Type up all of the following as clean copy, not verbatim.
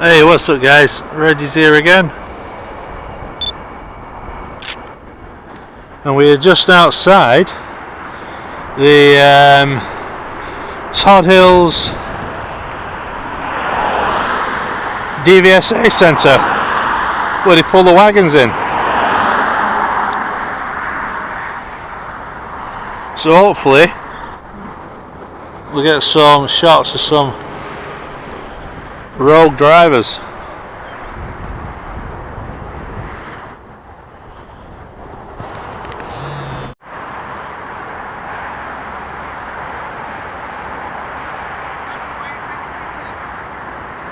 Hey, what's up guys? Reggie's here again. And we are just outside the Todd Hills DVSA centre where they pull the wagons in. So hopefully we'll get some shots of some rogue drivers.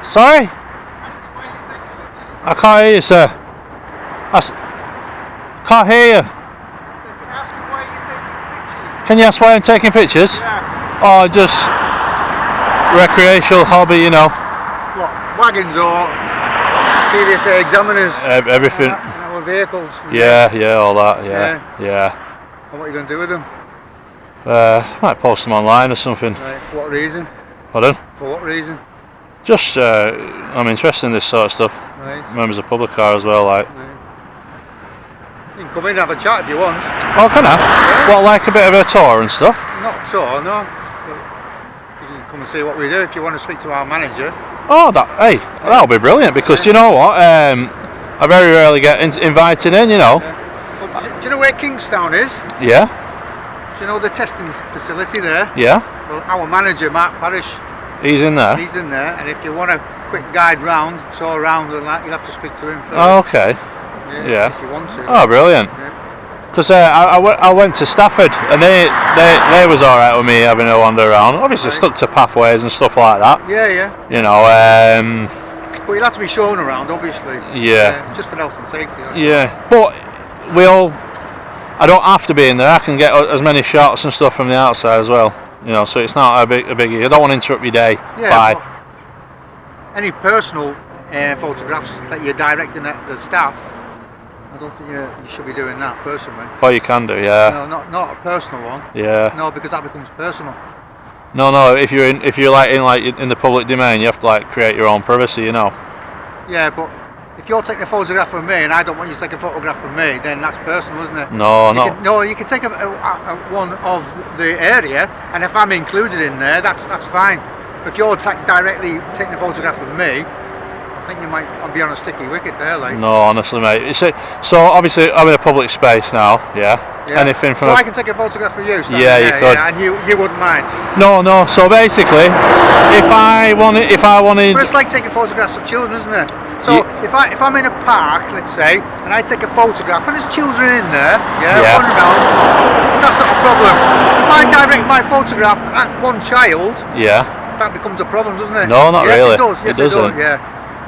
Sorry? I can't hear you, sir. Can't hear you. Can you ask why I'm taking pictures? Yeah. Oh, just recreational hobby, you know. What, wagons or DVSA examiners? Everything. Our vehicles. Yeah, all that, yeah. And what are you going to do with them? Might post them online or something. Right. For what reason? Pardon? For what reason? Just, I'm interested in this sort of stuff. Right. Members of public car as well, like. Right. You can come in and have a chat if you want. Oh, can I? Yeah. What, like a bit of a tour and stuff? Not a tour, no. So you can come and see what we do if you want to speak to our manager. Oh, that'll be brilliant because do you know what? I very rarely get invited in, you know. Yeah. Well, do you know where Kingstown is? Yeah. Do you know the testing facility there? Yeah. Well, our manager, Mark Parrish, He's in there. he's in there, and if you want a quick guide round, tour around and that, you'll have to speak to him first. Oh, okay. Yeah. If you want to. Oh, brilliant. Because I went to Stafford and they was all right with me having a wander around. Obviously Right. stuck to pathways and stuff like that. Yeah. You know. But you'll have to be shown around, obviously. Yeah. Just for health and safety. Yeah. But I don't have to be in there. I can get as many shots and stuff from the outside as well. You know, so it's not a biggie. I don't want to interrupt your day. Yeah. Bye. Any personal photographs that you're directing at the staff, I don't think you should be doing that personally. Oh, you can do, yeah. No, not a personal one. Yeah. No, because that becomes personal. No. If you're in the public domain, you have to like create your own privacy. You know. Yeah, but if you're taking a photograph of me and I don't want you to take a photograph of me, then that's personal, isn't it? You can take a one of the area, and if I'm included in there, that's fine. But if you're directly taking a photograph of me, I think you might be on a sticky wicket there, like. No, honestly, mate. So obviously, I'm in a public space now. Yeah. Anything from. So I can take a photograph of you. Yeah, you could. Yeah, and you wouldn't mind. No. So basically, if I wanted. But it's like taking photographs of children, isn't it? So if I'm in a park, let's say, and I take a photograph, and there's children in there, wandering around, that's not a problem. If I direct my photograph at one child, that becomes a problem, doesn't it? No, not really. It does. Yes, it doesn't. Yeah.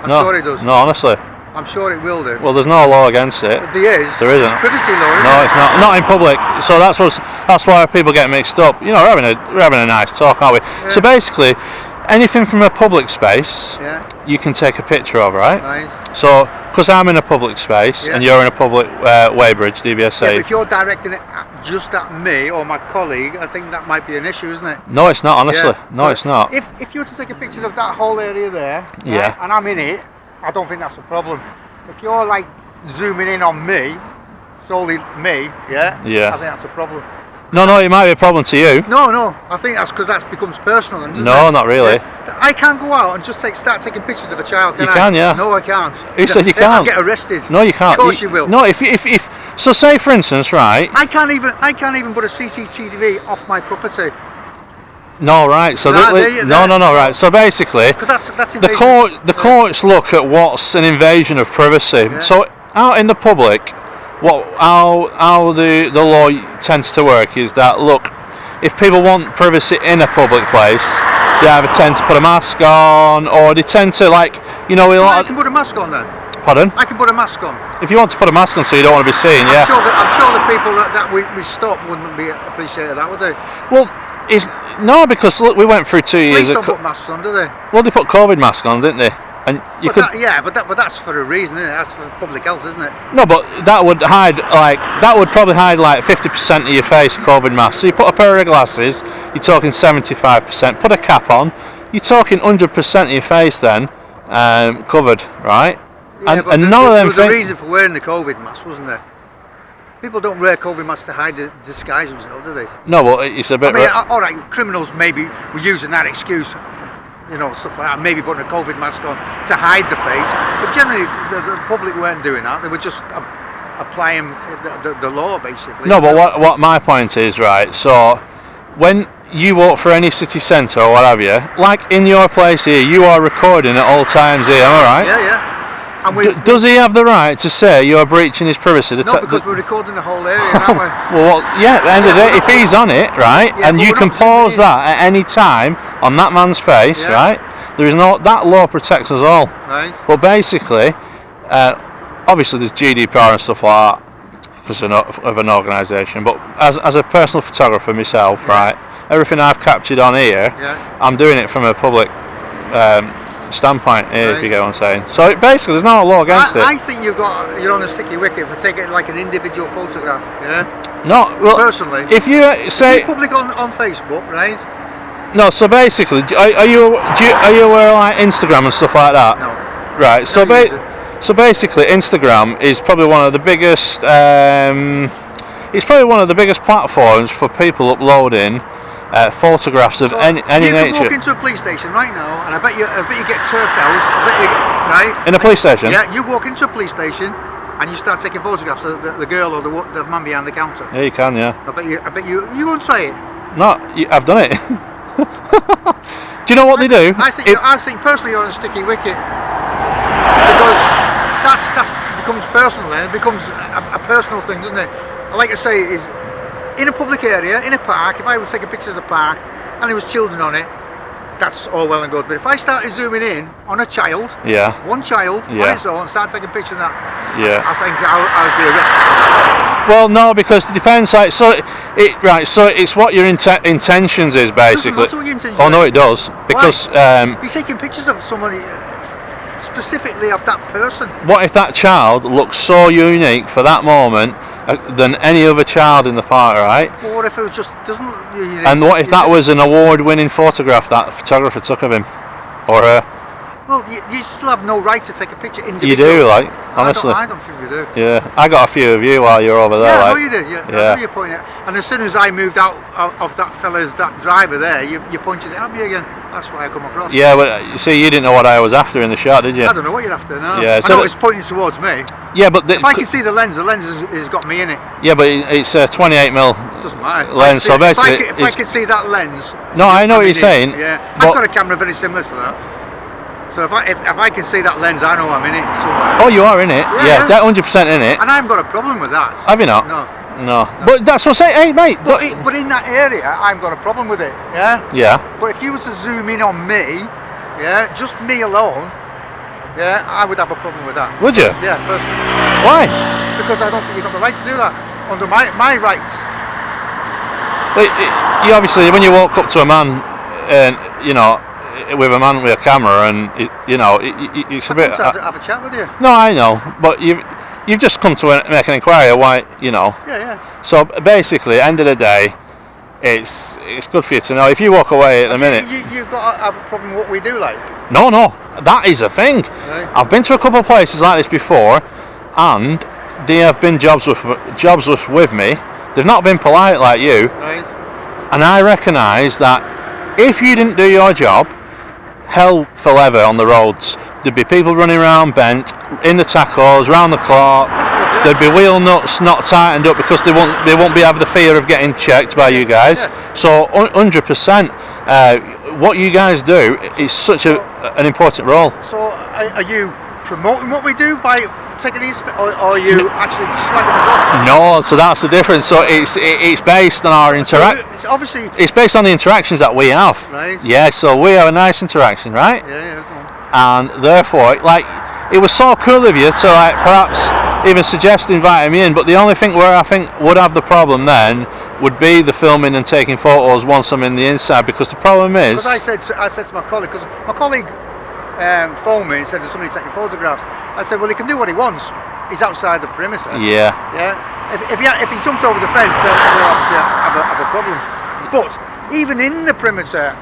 I'm sure it does. No, honestly. I'm sure it will do. Well, there's no law against it. But there is. There isn't. It's privacy law, isn't No, it? it's not. Not in public. So that's why people get mixed up. You know, we're having a nice talk, aren't we? Yeah. So basically, anything from a public space, Yeah. you can take a picture of, right? Right. So, because I'm in a public space and you're in a public weighbridge, DVSA. Yeah, but if you're directing it just at me or my colleague, I think that might be an issue, isn't it? No, it's not. Honestly, no, But it's not. If you were to take a picture of that whole area there, Yeah. right, and I'm in it, I don't think that's a problem. If you're like zooming in on me, solely me, I think that's a problem. No, it might be a problem to you. No, I think that's because that becomes personal. Then, doesn't No, it? not really. Yeah. I can't go out and just start taking pictures of a child. Can You I? can, yeah. No, I can't. Who said you I'll can't? get arrested. No, you can't. Of course you will. No, if so, say for instance, right? I can't even put a CCTV off my property. No, right. So no, right. So basically, Because that's the courts look at what's an invasion of privacy. Yeah. So out in the public, how the law tends to work is that, look, if people want privacy in a public place, they either tend to put a mask on, or they tend to, like, you know, I can put a mask on then. Pardon? I can put a mask on. If you want to put a mask on so you don't want to be seen, I'm sure the people that we stop wouldn't be appreciated that, would they? Well, no, because look, we went through 2 years. Police don't put masks on, do they? Well, they put COVID mask on, didn't they? And you could. But that's for a reason, isn't it? That's for public health, isn't it? No, but that would probably hide like 50% of your face, COVID mask. So you put a pair of glasses, you're talking 75%. Put a cap on, you're talking 100% of your face then. covered, right? Yeah, and none of them. There was a reason for wearing the COVID mask, wasn't there? People don't wear COVID masks to hide the disguise themselves, do they? No, well, it's a bit. I mean, all right, criminals maybe were using that excuse, stuff like that, maybe putting a COVID mask on to hide the face. But generally, the public weren't doing that. They were just applying the law, basically. No, but what my point is, right? So, when you walk through any city centre or what have you, like in your place here, you are recording at all times here, am I right? Yeah, yeah. And does he have the right to say you're breaching his privacy? No, because we're recording the whole area, aren't we? Well, yeah, at the end of the day, if he's on it, right, and you can pause that at any time on that man's face, right, there is no, that law protects us all. Right. But basically, obviously there's GDPR and stuff like that because of an organisation, but as a personal photographer myself, right, everything I've captured on here, I'm doing it from a public standpoint here, if you get what I'm saying. So basically there's no law against it. I think you're on a sticky wicket for taking like an individual photograph, No, well, personally. If you say... You're public on Facebook, right? No, so basically, are you aware of like Instagram and stuff like that? No. Right, so basically Instagram is probably one of the biggest, it's probably one of the biggest platforms for people uploading photographs of any nature. You can walk into a police station right now, and I bet you get turfed out. Right? In a police station? Yeah, you walk into a police station, and you start taking photographs of the girl or the man behind the counter. Yeah, you can. Yeah. I bet you won't say it. No, I've done it. Do you know what they do? I think personally you're on a sticky wicket because that becomes personal. Then it becomes a personal thing, doesn't it? Like I say, is in a public area, in a park. If I would take a picture of the park and there was children on it, that's all well and good. But if I started zooming in on a child, one child on its own, and start taking a picture of that, I think I would be arrested. Well, no, because it depends. Like, so it's what your intentions is basically. That's what your intentions no, it does because you're taking pictures of somebody specifically of that person. What if that child looks so unique for that moment than any other child in the park, right? Well, what if it just doesn't look unique? And what if that was an award-winning photograph that photographer took of him or her? Well, you still have no right to take a picture individually. You do, like, honestly. I don't think you do. Yeah, I got a few of you while you're over there. Yeah, like. I know you did. Yeah, I know you're pointing at. And as soon as I moved out of that driver there, you pointed it at me again. That's why I come across. Yeah, but you see, you didn't know what I was after in the shot, did you? I don't know what you're after, no. Yeah, I know it's pointing towards me. Yeah, but if I can see the lens has got me in it. Yeah, but it's a 28mm doesn't matter. lens, so basically... If I can see that lens... No, I know what you're saying. Yeah, I've got a camera very similar to that. So if I can see that lens, I know I'm in it somewhere. Oh, you are in it? Yeah, 100% in it. And I haven't got a problem with that. Have you not? No. But that's what I'm saying. Hey, mate. But in that area, I've got a problem with it. Yeah? Yeah. But if you were to zoom in on me, just me alone, I would have a problem with that. Would you? Yeah, personally. Why? Because I don't think you've got the right to do that. Under my rights. You obviously, when you walk up to a man, and with a man with a camera, and it's a bit. Have a chat with you. No, I know, but you've just come to make an inquiry. Why, Yeah. So basically, end of the day, it's good for you to know. If you walk away at the minute, you've got a problem with what we do, like. No, that is a thing. Right. I've been to a couple of places like this before, and they have been jobsless with me. They've not been polite like you. Right. And I recognise that if you didn't do your job, hell for leather on the roads. There'd be people running around bent, in the tacos, round the clock. There'd be wheel nuts not tightened up because they won't have the fear of getting checked by you guys. Yeah. So 100%, what you guys do is such an important role. So are you promoting what we do by taking these, or are you actually slagging us off? No, so that's the difference. So it's based on our it's based on the interactions that we have. Right. Yeah, so we have a nice interaction, right? Yeah. And therefore, it was so cool of you to perhaps even suggest inviting me in. But the only thing where I think would have the problem then would be the filming and taking photos once I'm in the inside, because the problem is. Because I said to my colleague, because my colleague phoned me and said there's somebody taking photographs. I said, well, he can do what he wants. He's outside the perimeter. Yeah. If he jumps over the fence, then we'll obviously have a problem. But even in the perimeter,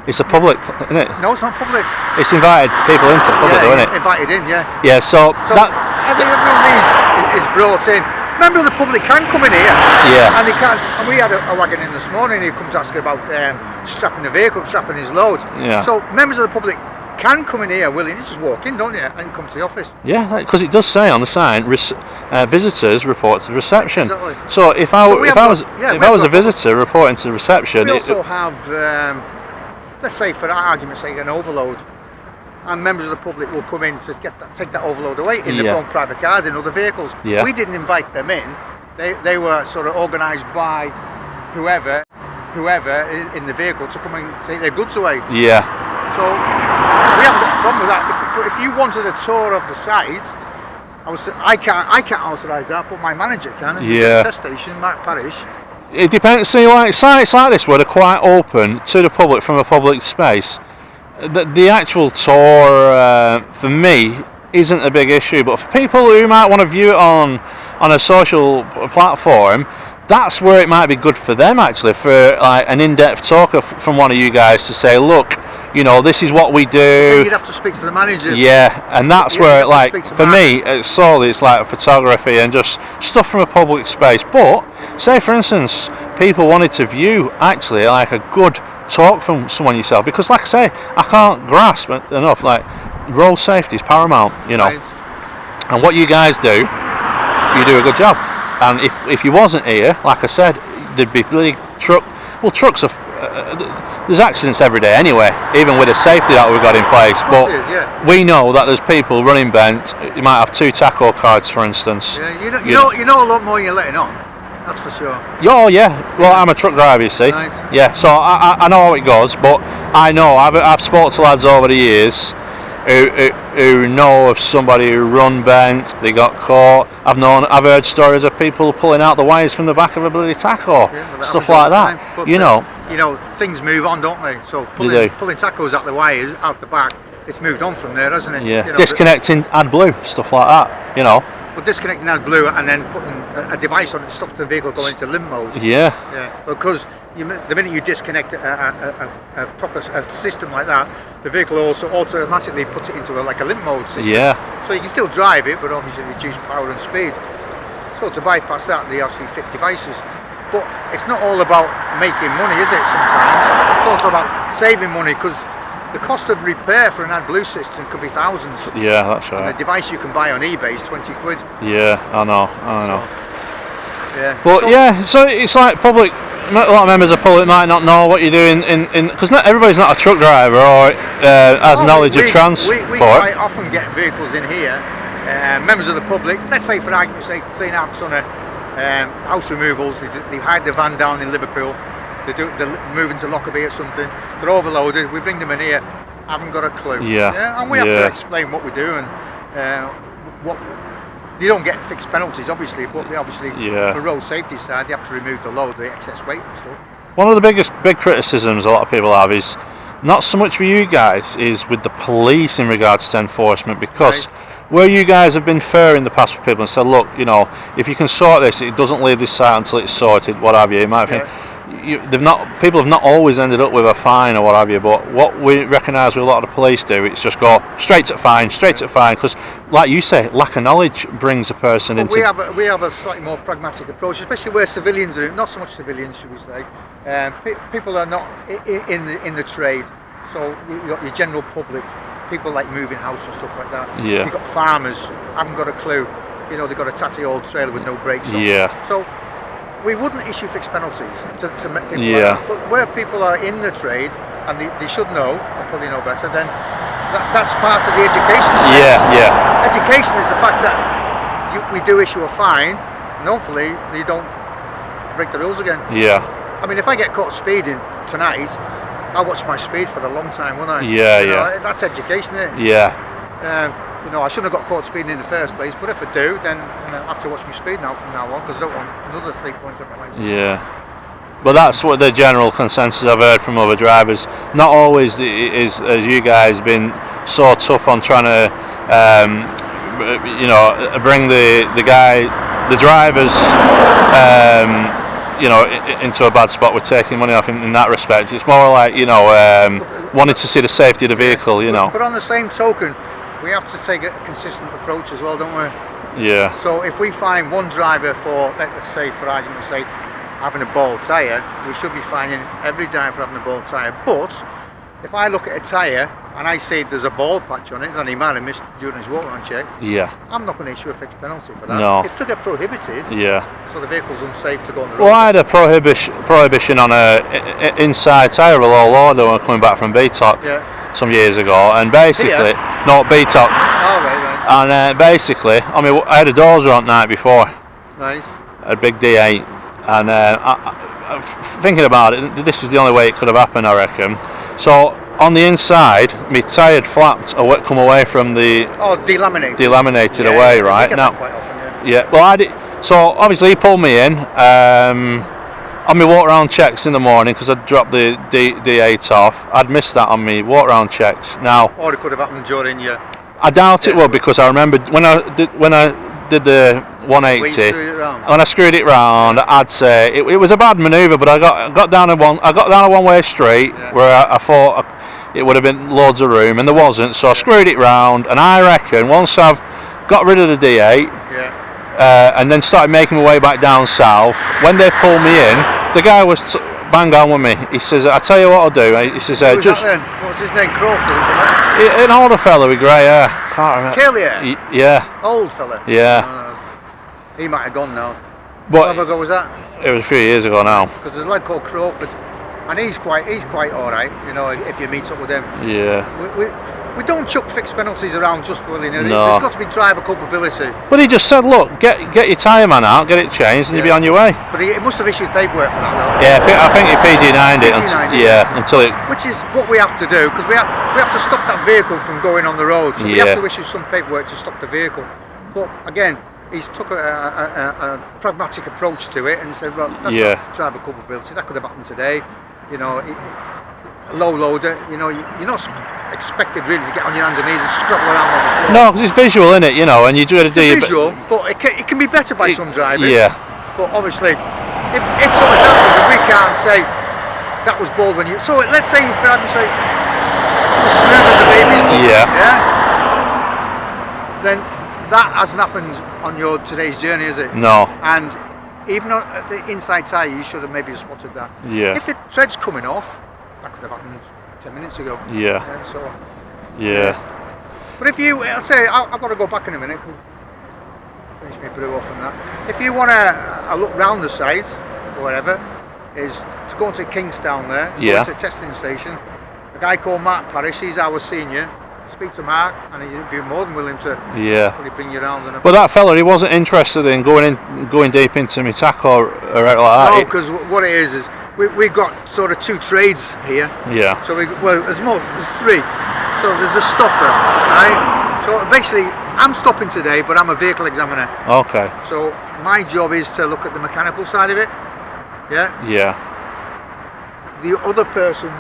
It's a public, isn't it? No, it's not public. It's invited people into the public, though, isn't it? Invited in, yeah. Yeah, so that everyone needs is brought in. Member of the public can come in here. Yeah. And they can. And we had a wagon in this morning who comes asking about strapping the vehicle, strapping his load. Yeah. So members of the public can come in here willing. You just walk in, don't you, and come to the office. Yeah, because it does say on the sign, visitors report to the reception. Exactly. So if I was a visitor reporting to the reception, we also have, let's say for argument's sake, an overload, and members of the public will come in to take that overload away in their own private cars, in other vehicles. Yeah. We didn't invite them in. They were sort of organised by whoever in the vehicle to come and take their goods away. Yeah. So we haven't got a problem with that. If you wanted a tour of the site, I can't authorise that, but my manager can. Yeah. The test station, Mark Parish. It depends. See, like sites like this where they're quite open to the public from a public space. The actual tour for me isn't a big issue, but for people who might want to view it on a social platform, that's where it might be good for them actually, for like an in-depth talk from one of you guys to say, look, you know, this is what we do. You'd have to speak to the manager. Yeah, and that's where, like, for me, it's like photography and just stuff from a public space. But say, for instance, people wanted to view actually like a good talk from someone yourself, because like I say, I can't grasp enough, like, road safety is paramount, you know. Right. And what you guys do, you do a good job. And if you wasn't here, like I said, there'd be bloody trucks are there's accidents every day anyway, even with the safety that we've got in place. But we know that there's people running bent. You might have 2 taco cards, for instance. Yeah, you know a lot more than you're letting on. That's for sure. Oh yeah. Well, I'm a truck driver, you see. Nice. Yeah, so I know how it goes, but I know I've spoken to lads over the years who know of somebody who run bent, they got caught. I've heard stories of people pulling out the wires from the back of a bloody taco, stuff like that. But, you know, things move on, don't they? So pulling tacos out the wires, out the back, it's moved on from there, hasn't it? Yeah. Disconnecting AdBlue, stuff like that. You know. Well, disconnecting AdBlue and then putting a device on it to stop the vehicle going into limp mode. Yeah. Yeah. Because the minute you disconnect a proper system like that, the vehicle also automatically puts it into like a limp mode system. Yeah. So you can still drive it, but obviously reduce power and speed. So to bypass that, they actually fit devices. But it's not all about making money, is it? Sometimes it's also about saving money, because the cost of repair for an AdBlue system could be thousands. Yeah, that's right. And the device you can buy on eBay is 20 quid. Yeah, I know. So, yeah. But so it's like public. A lot of members of public might not know what you're doing because not everybody's not a truck driver or has knowledge of transport. We quite often get vehicles in here, members of the public. Let's say for argument's sake, say now it's on a house removals. They hide the van down in Liverpool. They're moving to Lockerbie or something. They're overloaded. We bring them in here. Haven't got a clue. Yeah. And we have to explain what we do and what. You don't get fixed penalties, obviously, but they obviously, for road safety side, they have to remove the load, the excess weight and stuff. One of the big criticisms a lot of people have is not so much with you guys, is with the police in regards to enforcement, because where you guys have been fair in the past with people and said, look, you know, if you can sort this, it doesn't leave this site until it's sorted, what have you, in my opinion. People have not always ended up with a fine or what have you, but what we recognise with a lot of the police do, it's just go straight to fine, because like you say, lack of knowledge brings a person into... We have a slightly more pragmatic approach, especially where civilians are, not so much civilians, should we say. People are not in the trade, so you've got your general public, people like moving house and stuff like that. Yeah. You've got farmers, haven't got a clue, they've got a tatty old trailer with no brakes on. Yeah. So we wouldn't issue fixed penalties to make people like that. But where people are in the trade and they should know, or probably know better, then that's part of the education. Yeah. Education is the fact that we do issue a fine, and hopefully they don't break the rules again. Yeah. I mean, if I get caught speeding tonight, I'll watch my speed for a long time, won't I? Yeah. That's education, isn't it? Yeah. I shouldn't have got caught speeding in the first place, but if I do, then I have to watch my speed now from now on, because I don't want another 3 points on my license. Yeah. But that's what the general consensus I've heard from other drivers. Not always is as you guys been so tough on trying to, bring the drivers, into a bad spot with taking money off in that respect. It's more like, wanting to see the safety of the vehicle, you know. But on the same token, we have to take a consistent approach as well, don't we? Yeah. So if we find one driver for, let's say, for argument's sake, having a bald tyre, we should be finding every driver having a bald tyre. But if I look at a tyre and I say there's a bald patch on it, then he might have missed during his water on check. Yeah. I'm not going to issue a fixed penalty for that. No. It's still get prohibited. Yeah. So the vehicle's unsafe to go on the road. Well, I had a prohibition on a inside tyre of low loader when coming back from BTOC some years ago, and basically, not BTOC. Oh, right. And basically, I mean, I had a dozer on night before. Right. A big D8, and thinking about it, this is the only way it could have happened, I reckon. So on the inside, my tyre had flapped, come away from the. Oh, delaminated. Delaminated away, right now. Quite often, yeah. Well, I did. So obviously he pulled me in. On my walk around checks in the morning because I'd dropped the D8 off. I'd missed that on me walk around checks. Now. Or it could have happened during your. I doubt it would, because I remember when I did the 180, when I screwed it round, I'd say it was a bad manoeuvre, but I got down a one-way street where I thought it would have been loads of room, and there wasn't. So I screwed it round, and I reckon once I've got rid of the D8, and then started making my way back down south, when they pulled me in, the guy was bang on with me. He says, "I tell you what I'll do." He says, "Just." What's his name? Crawford. An older fella with grey hair. Can't remember. Curly hair? Yeah. Old fella? Yeah. He might have gone now. But how long ago was that? It was a few years ago now. Because there's a lad called Crawford, and he's quite alright, you know, if you meet up with him. Yeah. We don't chuck fixed penalties around just for willy-nilly. No. There's got to be driver culpability. But he just said, look, get your tyre man out, get it changed, and you'll be on your way. But he must have issued paperwork for that though. Yeah, I think he PG9'd it. Until it. Which is what we have to do, because we have to stop that vehicle from going on the road. So we have to issue some paperwork to stop the vehicle. But again, he's took a pragmatic approach to it, and he said, well, that's not driver culpability. That could have happened today. You know, a low loader. You know, you're not expected really to get on your hands and knees and scrabble around on the floor. No, because it's visual, isn't it? You know, and you do it. It's visual, but it can be better by some drivers. Yeah. But obviously, if something happens and we can't say that was bald when you. So let's say for argument's sake, it was smooth as a baby's bum. Yeah. Then that hasn't happened on your today's journey, is it? No. And even on the inside tyre, you should have maybe spotted that. Yeah. If the tread's coming off, that could have happened 10 minutes ago. Yeah. But if you, I'll say, I've got to go back in a minute. Finish my brew off on that. If you want to look round the site, or whatever, is to go to Kingstown there, go to a testing station. A guy called Mark Parrish, he's our senior. Speak to Mark, and he'd be more than willing to probably bring you around. But that fella, he wasn't interested in going deep into my tack or like that. No, because what it is we've got sort of two trades here. Yeah. So there's three. So there's a stopper, right? So basically, I'm stopping today, but I'm a vehicle examiner. Okay. So my job is to look at the mechanical side of it. Yeah. Yeah. The other person,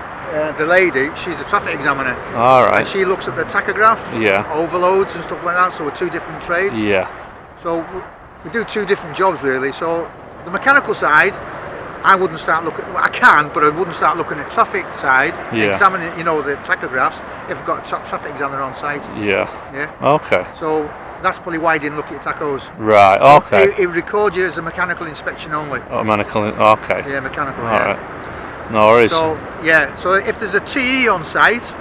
the lady, she's a traffic examiner. All right. And she looks at the tachograph, overloads and stuff like that. So we're two different trades. Yeah. So we do two different jobs really. So the mechanical side, I wouldn't start looking. Well, I can, but I wouldn't start looking at traffic side, examining, you know, the tachographs if I've got a traffic examiner on site. Yeah. Yeah. Okay. So that's probably why he didn't look at your tachos. Right. Okay. He records you as a mechanical inspection only. Oh, mechanical. Okay. Yeah, mechanical. All right. No worries. So so if there's a TE on site,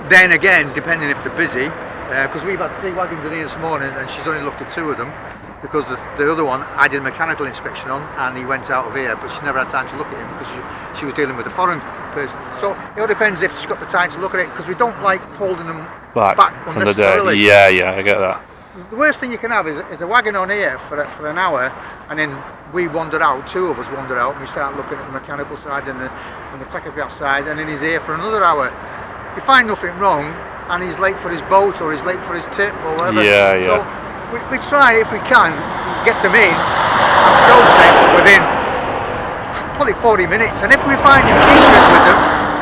then again, depending if they're busy, because we've had 3 wagons in here this morning, and she's only looked at 2 of them. Because the other one I did a mechanical inspection on, and he went out of here, but she never had time to look at him because she was dealing with a foreign person. So it all depends if she's got the time to look at it, because we don't like holding them back from the day. unnecessarily. Yeah, I get that. The worst thing you can have is a wagon on here for an hour, and then we wander out, 2 of us wander out, and we start looking at the mechanical side and the tachograph side, and then he's here for another hour. You find nothing wrong, and he's late for his boat, or he's late for his tip, or whatever. So we try, if we can, get them in and process within probably 40 minutes, and if we find issues with them,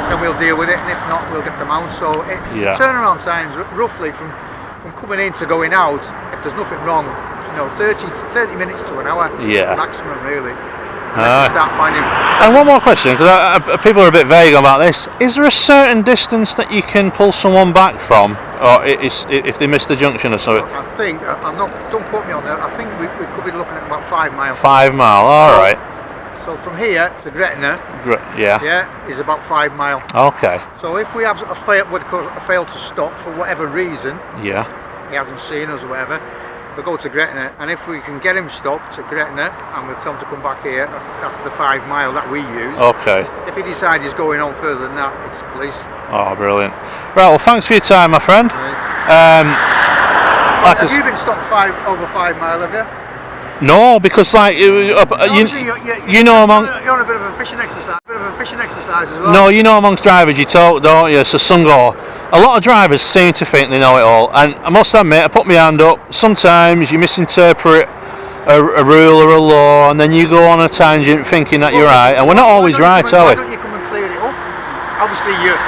then we'll deal with it, and if not, we'll get them out. So turnaround times roughly from coming in to going out, if there's nothing wrong, you know, 30 minutes to an hour maximum really. Start finding. And one more question, because people are a bit vague about this. Is there a certain distance that you can pull someone back from, or if they miss the junction or something? I think don't quote me on that. I think we could be looking at about 5 miles. 5 mile. All right. So from here to Gretna, is about 5 miles. Okay. So if we have a fail to stop for whatever reason, he hasn't seen us or whatever, we go to Gretna, and if we can get him stopped at Gretna and we'll tell him to come back here, that's the 5 mile that we use. Okay. If he decides he's going on further than that, it's police. Oh, brilliant. Right, well, thanks for your time, my friend. Right. Have you been stopped over 5 mile, have you? No, because like you know, among you're on a bit of a fishing exercise, as well. No, you know, amongst drivers you talk, don't you? So some go. A lot of drivers seem to think they know it all, and I must admit, I put my hand up. Sometimes you misinterpret a rule or a law, and then you go on a tangent thinking that you're right, and we're not always right, are we? Why don't you come and clear it up? Obviously, you've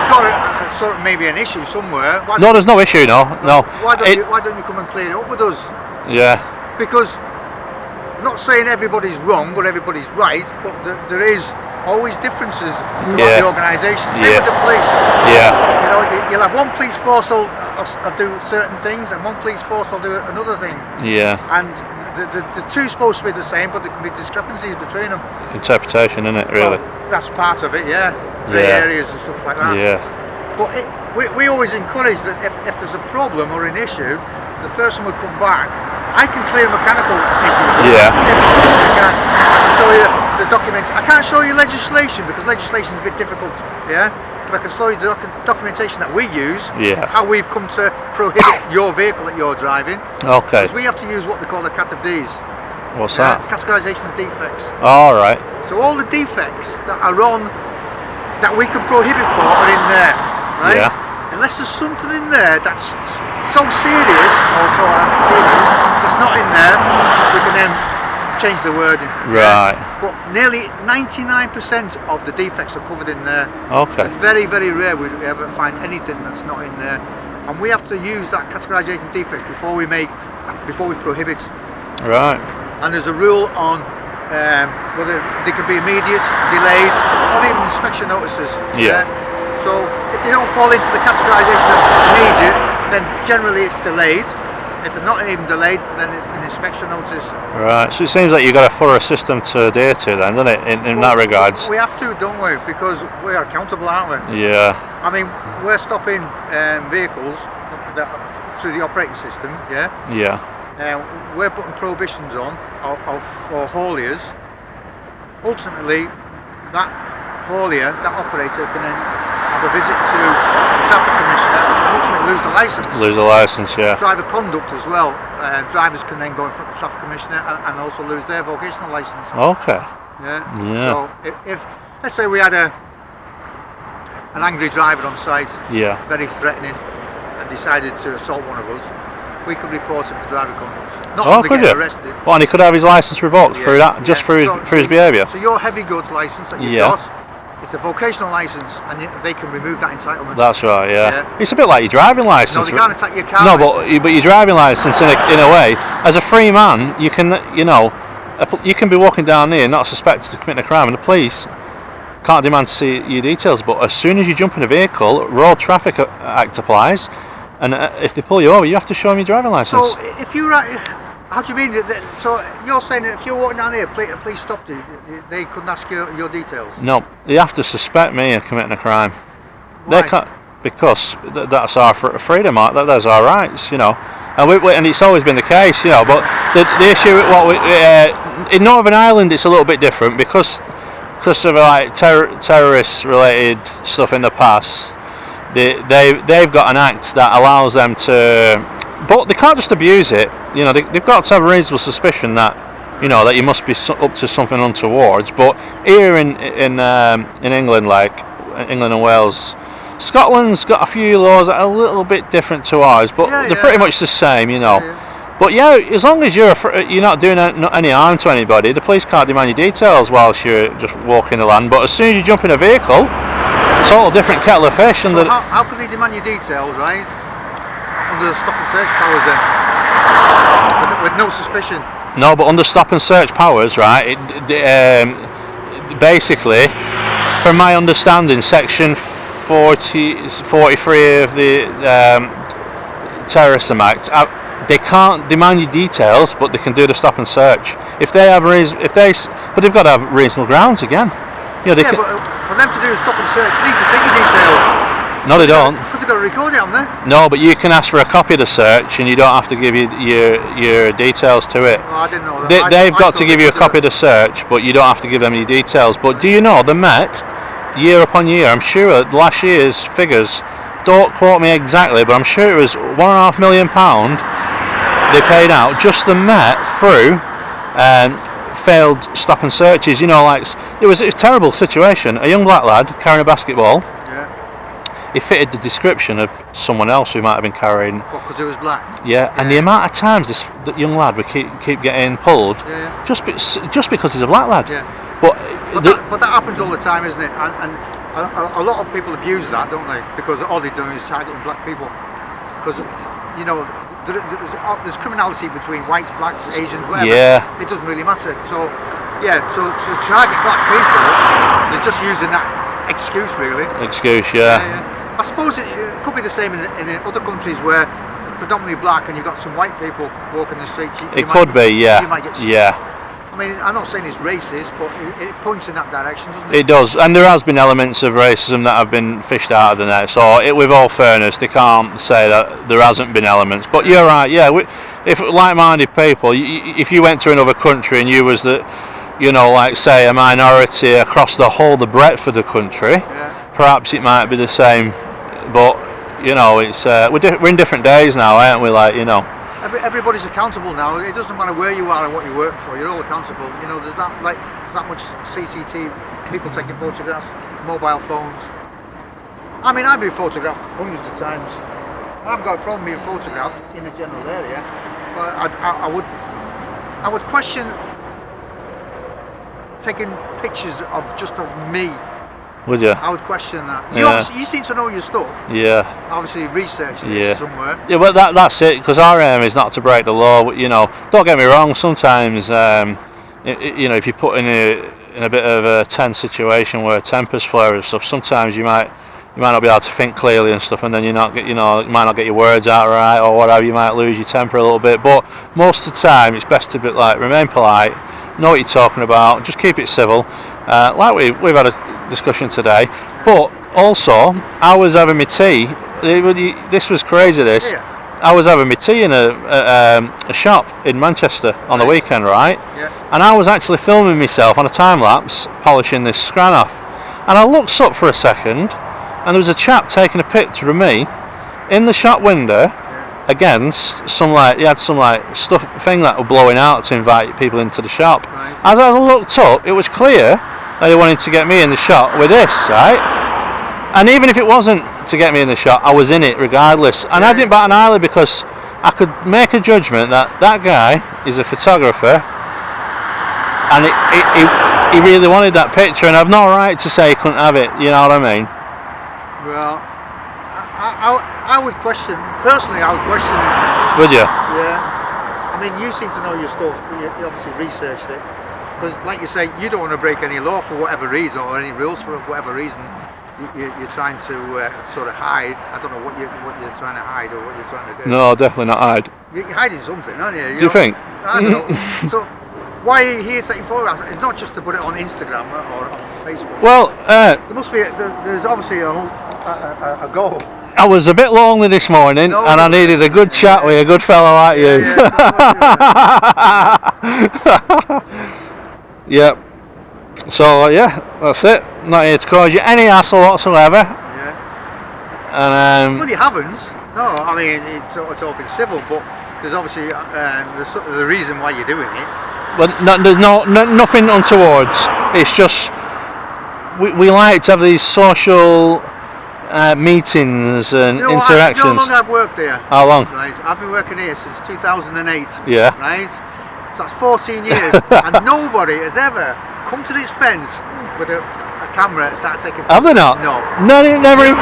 got maybe an issue somewhere. No, there's no issue. No. Why don't you come and clear it up with us? Yeah. Because I'm not saying everybody's wrong or everybody's right, but there is always differences throughout the organisation. Same with the police. Yeah. You know, you'll have one police force will do certain things, and one police force will do another thing. Yeah. And the two supposed to be the same, but there can be discrepancies between them. Interpretation, isn't it? Really. Well, that's part of it. Yeah. Grey areas and stuff like that. Yeah. But we always encourage that if there's a problem or an issue, the person will come back. I can clear mechanical issues. Yeah. I can show you the documents. I can't show you legislation because legislation is a bit difficult. Yeah. But I can show you the documentation that we use. Yeah. How we've come to prohibit your vehicle that you're driving. Okay. Because we have to use what we call the Cat of Ds. What's that? Categorisation of defects. All right. So all the defects that are on that we can prohibit for are in there. Right? Yeah. Unless there's something in there that's so serious, that's not in there, we can then change the wording. Right. But nearly 99% of the defects are covered in there. Okay. It's very, very rare we ever find anything that's not in there. And we have to use that categorisation defect before we prohibit. Right. And there's a rule on whether they can be immediate, delayed, or even inspection notices. Yeah. So if they don't fall into the categorisation of immediate, then generally it's delayed. If they're not even delayed, then it's an inspection notice. Right, so it seems like you've got a thorough system to adhere to then, doesn't it, in that regards? We have to, don't we? Because we are accountable, aren't we? Yeah. I mean, we're stopping vehicles through the operating system, yeah? Yeah. We're putting prohibitions on for hauliers. Ultimately, that haulier, that operator can then have a visit to the traffic commissioner and ultimately lose the licence. Lose the licence, yeah. Driver conduct as well. Drivers can then go in front of the traffic commissioner and also lose their vocational licence. Okay. Yeah. So if let's say we had an angry driver on site, very threatening, and decided to assault one of us, we could report him for driver conduct. Not only get arrested. Well, and he could have his licence revoked through that, just for his behaviour. So your heavy goods licence that you've got, it's a vocational licence, and they can remove that entitlement. That's right, yeah. It's a bit like your driving licence. No, they can't attack your car. No, but your driving licence, in a way, as a free man, you can, you can be walking down here, not suspected of committing a crime, and the police can't demand to see your details. But as soon as you jump in a vehicle, Road Traffic Act applies, and if they pull you over, you have to show them your driving licence. So if you how do you mean? So you're saying that if you're walking down here, police stopped you, they couldn't ask your details? No, they have to suspect me of committing a crime. Why? They can't, because that's our freedom, that's our rights, and it's always been the case, But the issue with in Northern Ireland, it's a little bit different because of like terrorist-related stuff in the past. They've got an act that allows them to. But they can't just abuse it. They've got to have a reasonable suspicion that, that you must be up to something untoward. But here in England, like England and Wales, Scotland's got a few laws that are a little bit different to ours, but they're pretty much the same, But as long as you're not doing any harm to anybody, the police can't demand your details whilst you're just walking the land. But as soon as you jump in a vehicle, it's all a different kettle of fish. So how can they demand your details, right? Under the stop and search powers then, with no suspicion. No, but under stop and search powers, right? Basically, from my understanding, section 43 of the Terrorism Act, they can't demand your details, but they can do the stop and search if they have but they've got to have reasonable grounds again. But for them to do a stop and search, they need to take your details. No, they don't. Because they've got to record it, haven't they? No, but you can ask for a copy of the search, and you don't have to give your details to it. Oh, I didn't know that. They've got to give you a copy of the search, but you don't have to give them any details. But do you know the Met, year upon year, I'm sure last year's figures, don't quote me exactly, but I'm sure it was £1.5 million they paid out, just the Met, through failed stop and searches. You know, like it was a terrible situation. A young black lad carrying a basketball. He fitted the description of someone else who might have been carrying. Because he was black. Yeah, and the amount of times this young lad would keep getting pulled, just because he's a black lad. Yeah. But that happens all the time, isn't it? And a lot of people abuse that, don't they? Because all they're doing is targeting black people. Because you know, there's criminality between whites, blacks, Asians, whatever. Yeah. It doesn't really matter. So to target black people, they're just using that excuse, really. Yeah. I suppose it could be the same in other countries where predominantly black and you've got some white people walking the streets. You might get I mean, I'm not saying it's racist, but it points in that direction, doesn't it? It does, and there has been elements of racism that have been fished out of the net. So, with all fairness, they can't say that there hasn't been elements. But you're right, if like-minded people, if you went to another country and you was like say a minority across the breadth of the country, perhaps it might be the same. But it's we're in different days now, aren't we? Like everybody's accountable now. It doesn't matter where you are and what you work for. You're all accountable. There's that much CCTV, people taking photographs, mobile phones. I mean, I've been photographed hundreds of times. I haven't got a problem being photographed in a general area, but I would question taking pictures of me. Would you? I would question that. You seem to know your stuff. Yeah. Obviously research this somewhere. Yeah, well that's it, because our aim is not to break the law. Don't get me wrong, sometimes if you're put in a bit of a tense situation where tempers flare and stuff, sometimes you might not be able to think clearly and stuff, and then you might not get your words out right or whatever. You might lose your temper a little bit, but most of the time it's best to remain polite, know what you're talking about, just keep it civil. Like we've had a discussion today, but also I was having my tea. This was crazy. I was having my tea in a shop in Manchester on the weekend, right? Yeah. And I was actually filming myself on a time lapse, polishing this scran off. And I looked up for a second, and there was a chap taking a picture of me in the shop window against he had some stuff thing that was blowing out to invite people into the shop. Right. As I looked up, it was clear that they wanted to get me in the shot with this, right? And even if it wasn't to get me in the shot, I was in it regardless. And I didn't bat an eyelid, because I could make a judgment that guy is a photographer, and he really wanted that picture, and I've no right to say he couldn't have it. You know what I mean? Well, I would question, personally, I would question it. Would you? Yeah. I mean, you seem to know your stuff. You obviously researched it. Because, like you say, you don't want to break any law for whatever reason, or any rules for whatever reason. You're trying to sort of hide. I don't know what you're trying to hide or what you're trying to do. No, definitely not hide. You're hiding something, aren't you? Do you think? I don't know. So, why are you here taking photographs? It's not just to put it on Instagram or on Facebook. Well, there must be. There's obviously a goal. I was a bit lonely this morning, and I needed a good chat with a good fellow like you. Yep. So that's it. Not here to cause you any hassle whatsoever. Yeah. And well, you haven't. No, I mean it's all been civil, but there's obviously the reason why you're doing it. But there's nothing untowards. It's just we like to have these social meetings and interactions. You know how long I've worked there? How long? Right. I've been working here since 2008. Yeah. Right. So that's 14 years, and nobody has ever come to this fence with a camera and started taking photos. Have they not? No. No, never. You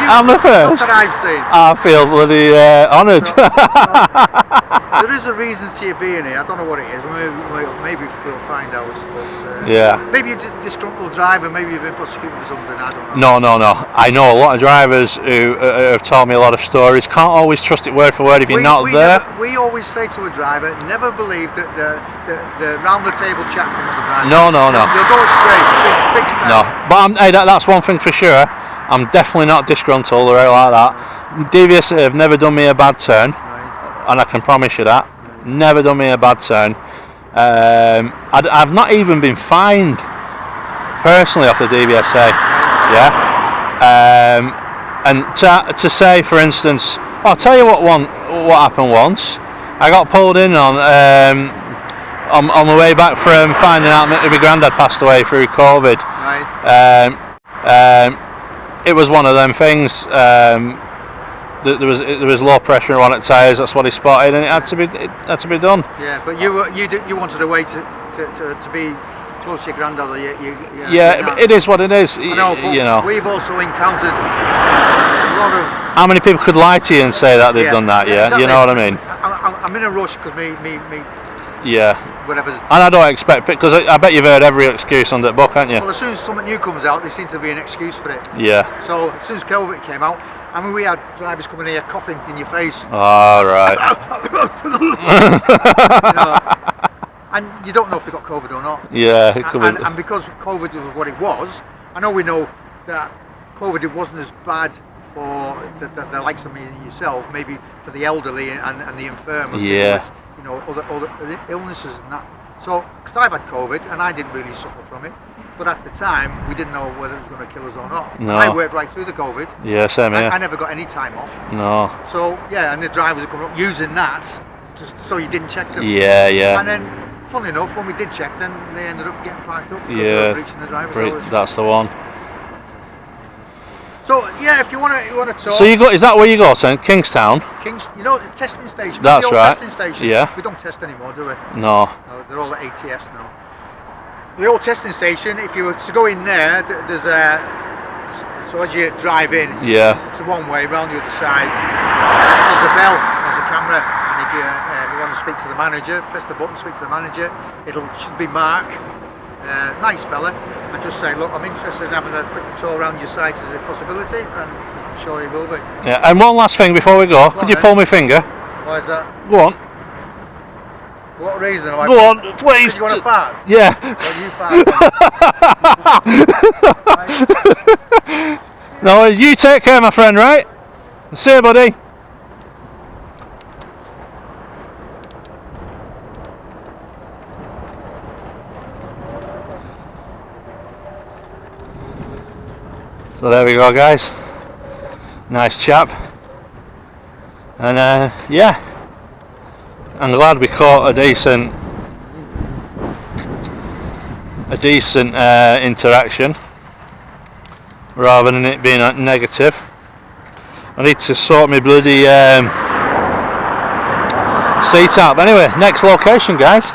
I'm the first. Not that I've seen. I feel bloody honoured. There is a reason to you being here. I don't know what it is. Maybe we'll find out. But, yeah. Maybe you're just a disgruntled driver. Maybe you've been prosecuted for something. I don't know. No. I know a lot of drivers who have told me a lot of stories. Can't always trust it word for word if you're not there. We always say to a driver, never believe that the round the table chat from other drivers. No. You'll go straight. Big step. No, but hey, that's one thing for sure. I'm definitely not disgruntled or anything like that. DVSA have never done me a bad turn, and I can promise you that. Never done me a bad turn. I've not even been fined personally off the DVSA. Yeah. And to say, for instance, I'll tell you what happened once. I got pulled in on the way back from finding out that my granddad passed away through COVID. Right. It was one of them things. There was low pressure on at tyres. That's what he spotted, and it had to be done. Yeah, but you wanted a way to be close to your granddad. Yeah, it is what it is. I know, but you know. we've also encountered a lot of. How many people could lie to you and say that they've done that? Yeah, exactly. You know what I mean. I'm in a rush because me. Yeah. Whatever. And I don't expect, because I bet you've heard every excuse on that book, haven't you? Well, as soon as something new comes out, there seems to be an excuse for it. Yeah. So as soon as COVID came out, I mean, we had drivers coming here coughing in your face. All right. And you don't know if they got COVID or not. Yeah, it could be. And because COVID was what it was, I know we know that COVID it wasn't as bad for the likes of me and yourself, maybe for the elderly and the infirm. And yeah. With, you know, other illnesses and that. So, because I've had COVID and I didn't really suffer from it, but at the time we didn't know whether it was going to kill us or not. No. I worked right through the COVID. Yeah, same here. I never got any time off. No. So yeah, and the drivers are coming up using that, just so you didn't check them. Yeah. And then, funnily enough, when we did check, then they ended up getting parked up because yeah. they were breaching the driver's hours. That's the one. So yeah, if you want to talk. So you go? Is that where you go, then? Kingstown. You know, the testing station. That's the old right. Testing station. Yeah. We don't test anymore, do we? No. They're all at ATFs now. The old testing station. If you were to go in there, there's a. So as you drive in, it's a one-way round the other side. There's a bell, there's a camera, and if you want to speak to the manager, press the button, speak to the manager. Should be Mark. Nice fella, and just say, look, I'm interested in having a quick tour around your site as a possibility, and I'm sure he will be. Yeah, and one last thing before we go, could you pull my finger? Why is that? Go on. What reason? Go on, please. You want to fart? Yeah. Well, you fart. No, you take care, my friend, right? See you, buddy. So there we go, guys. Nice chap. And yeah, I'm glad we caught a decent interaction rather than it being negative. I need to sort my bloody seat out. But anyway, next location, guys.